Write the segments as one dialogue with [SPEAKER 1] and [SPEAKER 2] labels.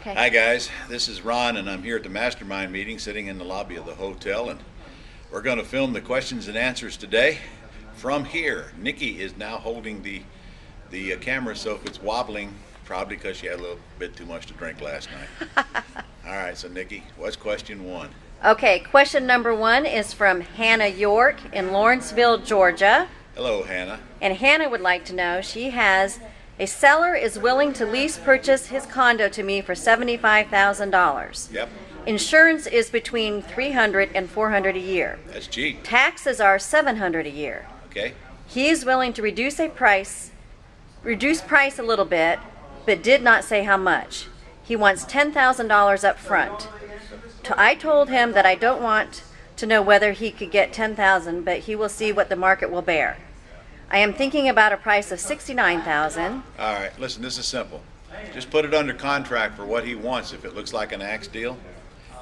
[SPEAKER 1] Okay.
[SPEAKER 2] Hi guys, this is Ron and I'm here at the mastermind meeting sitting in the lobby of the hotel, and we're going to film the questions and answers today from here. Nikki is now holding the camera, so if it's wobbling, probably because she had a little bit too much to drink last night. All right, so Nikki, what's question one?
[SPEAKER 1] Okay, question number 1 is from Hannah York in Lawrenceville, Georgia.
[SPEAKER 2] Hello, Hannah.
[SPEAKER 1] And Hannah would like to know, she has, a seller is willing to lease purchase his condo to me for $75,000.
[SPEAKER 2] Yep,
[SPEAKER 1] Insurance is between $300 and $400 a year.
[SPEAKER 2] that's cheap.
[SPEAKER 1] Taxes are $700 a year.
[SPEAKER 2] Okay,
[SPEAKER 1] He is willing to reduce price a little bit, but did not say how much. He wants $10,000 up front. I told him that I don't want to know whether he could get $10,000, but he will see what the market will bear. I am thinking about a price of $69,000.
[SPEAKER 2] all right, listen, this is simple. Just put it under contract for what he wants if it looks like an axe deal,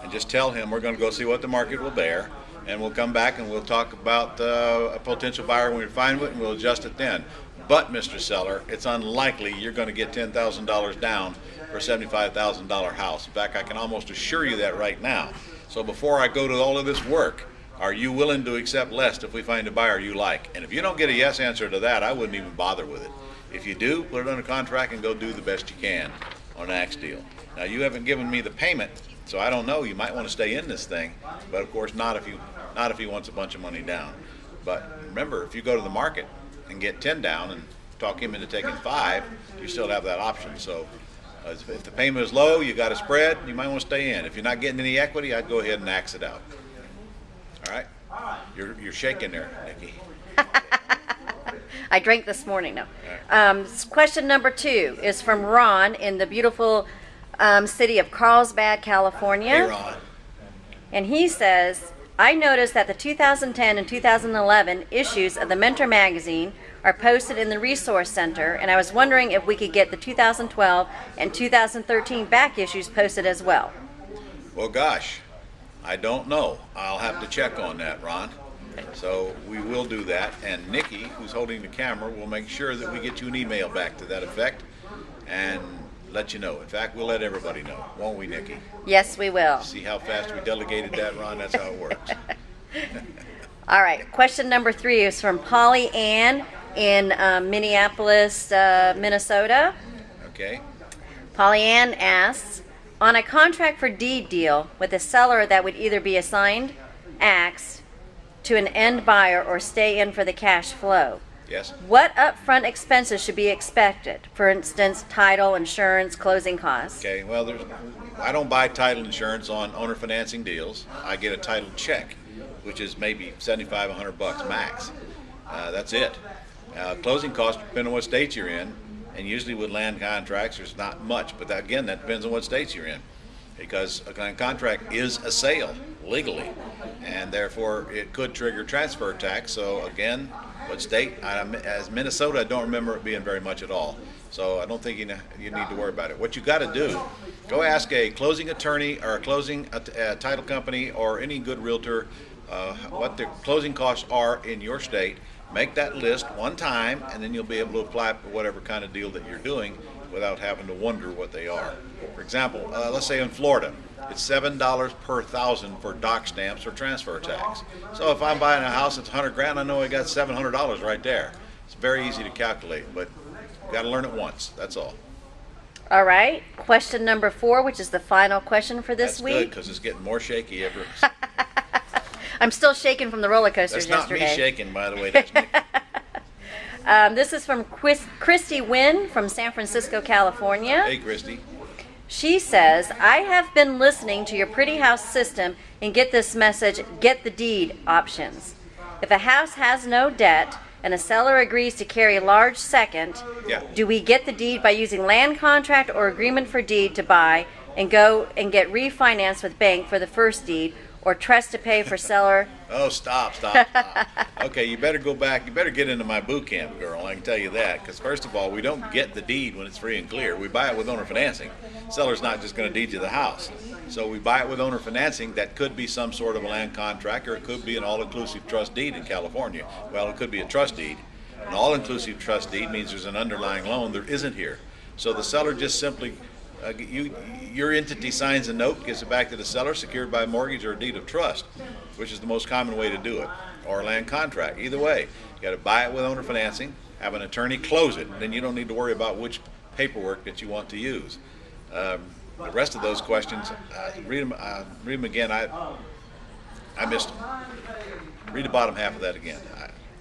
[SPEAKER 2] and just tell him we're going to go see what the market will bear, and we'll come back and we'll talk about a potential buyer when we find it, and we'll adjust it then. But Mr. Seller, it's unlikely you're going to get $10,000 down for a $75,000 house. In fact, I can almost assure you that right now. So before I go to all of this work, are you willing to accept less if we find a buyer you like? And if you don't get a yes answer to that, I wouldn't even bother with it. If you do, put it under contract and go do the best you can on an axe deal. Now, you haven't given me the payment, so I don't know. You might want to stay in this thing, but of course not if he wants a bunch of money down. But remember, if you go to the market and get 10 down and talk him into taking 5, you still have that option. So if the payment is low, you got a spread, you might want to stay in. If you're not getting any equity, I'd go ahead and axe it out. All right? You're shaking there, Nikki.
[SPEAKER 1] I drank this morning, no. Question number 2 is from Ron in the beautiful city of Carlsbad, California.
[SPEAKER 2] Hey, Ron.
[SPEAKER 1] And he says, I noticed that the 2010 and 2011 issues of the Mentor magazine are posted in the Resource Center, and I was wondering if we could get the 2012 and 2013 back issues posted as well.
[SPEAKER 2] Well, gosh, I don't know. I'll have to check on that, Ron. So we will do that, and Nikki, who's holding the camera, will make sure that we get you an email back to that effect and let you know. In fact, we'll let everybody know, won't we, Nikki?
[SPEAKER 1] Yes, we will.
[SPEAKER 2] See how fast we delegated that, Ron? That's how it works.
[SPEAKER 1] All right, question number 3 is from Polly Ann in Minneapolis, Minnesota.
[SPEAKER 2] Okay.
[SPEAKER 1] Polly Ann asks, on a contract for deed deal with a seller that would either be assigned, axed, to an end buyer or stay in for the cash flow,
[SPEAKER 2] Yes.
[SPEAKER 1] what upfront expenses should be expected? For instance, title, insurance, closing costs.
[SPEAKER 2] Okay. Well, I don't buy title insurance on owner financing deals. I get a title check, which is maybe $75, $100 max. That's it. Closing costs depend on what state you're in, and usually with land contracts, there's not much. But again, that depends on what states you're in, because a contract is a sale legally, and therefore it could trigger transfer tax. So again, what state? As Minnesota, I don't remember it being very much at all. So I don't think you need to worry about it. What you got to do, go ask a closing attorney or a title company or any good realtor what the closing costs are in your state. Make that list one time, and then you'll be able to apply for whatever kind of deal that you're doing without having to wonder what they are. For example, let's say in Florida, it's $7 per thousand for dock stamps or transfer tax. So if I'm buying a house that's $100,000, I know I got $700 right there. It's very easy to calculate, but you got to learn it once. That's all.
[SPEAKER 1] All right, question number 4, which is the final question for this
[SPEAKER 2] That's
[SPEAKER 1] week.
[SPEAKER 2] good, because it's getting more shaky every.
[SPEAKER 1] I'm still shaking from the roller coasters
[SPEAKER 2] That's not
[SPEAKER 1] yesterday.
[SPEAKER 2] me shaking, by the way. That's me.
[SPEAKER 1] This is from Christy Wynn from San Francisco, California.
[SPEAKER 2] Hey, Christy.
[SPEAKER 1] She says, I have been listening to your Pretty House system and get this message, get the deed options. If a house has no debt and a seller agrees to carry a large second,
[SPEAKER 2] Yeah.
[SPEAKER 1] do we get the deed by using land contract or agreement for deed to buy and go and get refinanced with bank for the first deed, or trust to pay for seller?
[SPEAKER 2] Oh, stop. Okay, you better go back. You better get into my boot camp, girl. I can tell you that. Because first of all, we don't get the deed when it's free and clear. We buy it with owner financing. Seller's not just going to deed you the house. So we buy it with owner financing. That could be some sort of a land contract, or it could be an all-inclusive trust deed in California. Well, it could be a trust deed. An all-inclusive trust deed means there's an underlying loan. There isn't here. So the seller just simply your entity signs a note, gives it back to the seller, secured by a mortgage or a deed of trust, which is the most common way to do it, or a land contract. Either way, you got to buy it with owner financing, have an attorney close it, then you don't need to worry about which paperwork that you want to use. The rest of those questions, read them again. I missed them. Read the bottom half of that again.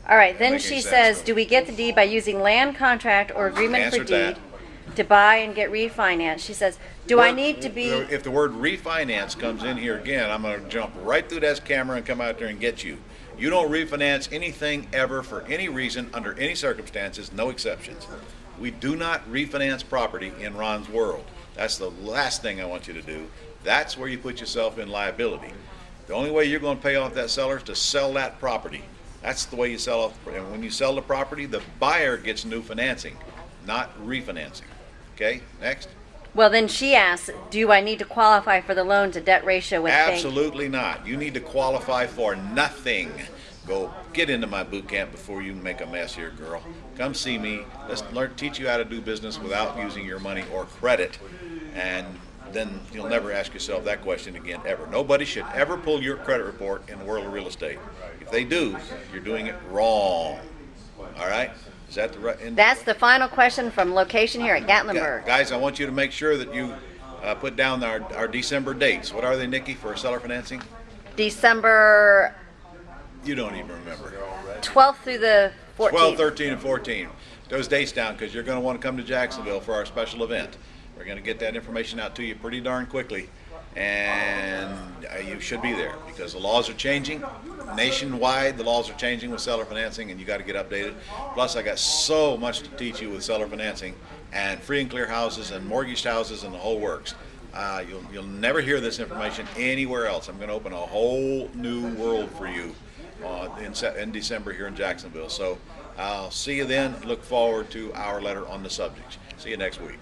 [SPEAKER 1] All right, then
[SPEAKER 2] Make any
[SPEAKER 1] she
[SPEAKER 2] sense,
[SPEAKER 1] says,
[SPEAKER 2] though.
[SPEAKER 1] do we get the deed by using land contract or agreement for
[SPEAKER 2] Answered that.
[SPEAKER 1] deed to buy and get refinanced? She says, do I need to be...
[SPEAKER 2] If the word refinance comes in here again, I'm going to jump right through that camera and come out there and get you. You don't refinance anything ever for any reason, under any circumstances, no exceptions. We do not refinance property in Ron's world. That's the last thing I want you to do. That's where you put yourself in liability. The only way you're going to pay off that seller is to sell that property. That's the way you sell off. And when you sell the property, the buyer gets new financing, not refinancing. Okay, next.
[SPEAKER 1] Well, then she asks, do I need to qualify for the loan to debt ratio with bank?
[SPEAKER 2] Absolutely not. You need to qualify for nothing. Go get into my boot camp before you make a mess here, girl. Come see me. Let's teach you how to do business without using your money or credit, and then you'll never ask yourself that question again, ever. Nobody should ever pull your credit report in the world of real estate. If they do, you're doing it wrong. All right? Is that the right?
[SPEAKER 1] That's the final question from location here at Gatlinburg.
[SPEAKER 2] Guys, I want you to make sure that you put down our December dates. What are they, Nikki, for seller financing?
[SPEAKER 1] December
[SPEAKER 2] You don't even remember.
[SPEAKER 1] 12th through the 14th.
[SPEAKER 2] 12, 13, and 14. Those dates down, because you're going to want to come to Jacksonville for our special event. We're going to get that information out to you pretty darn quickly, and you should be there, because the laws are changing nationwide. The laws are changing with seller financing, and you got to get updated. Plus, I got so much to teach you with seller financing and free and clear houses and mortgaged houses and the whole works. You'll never hear this information anywhere else. I'm going to open a whole new world for you in December here in Jacksonville. So I'll see you then. Look forward to our letter on the subject. See you next week.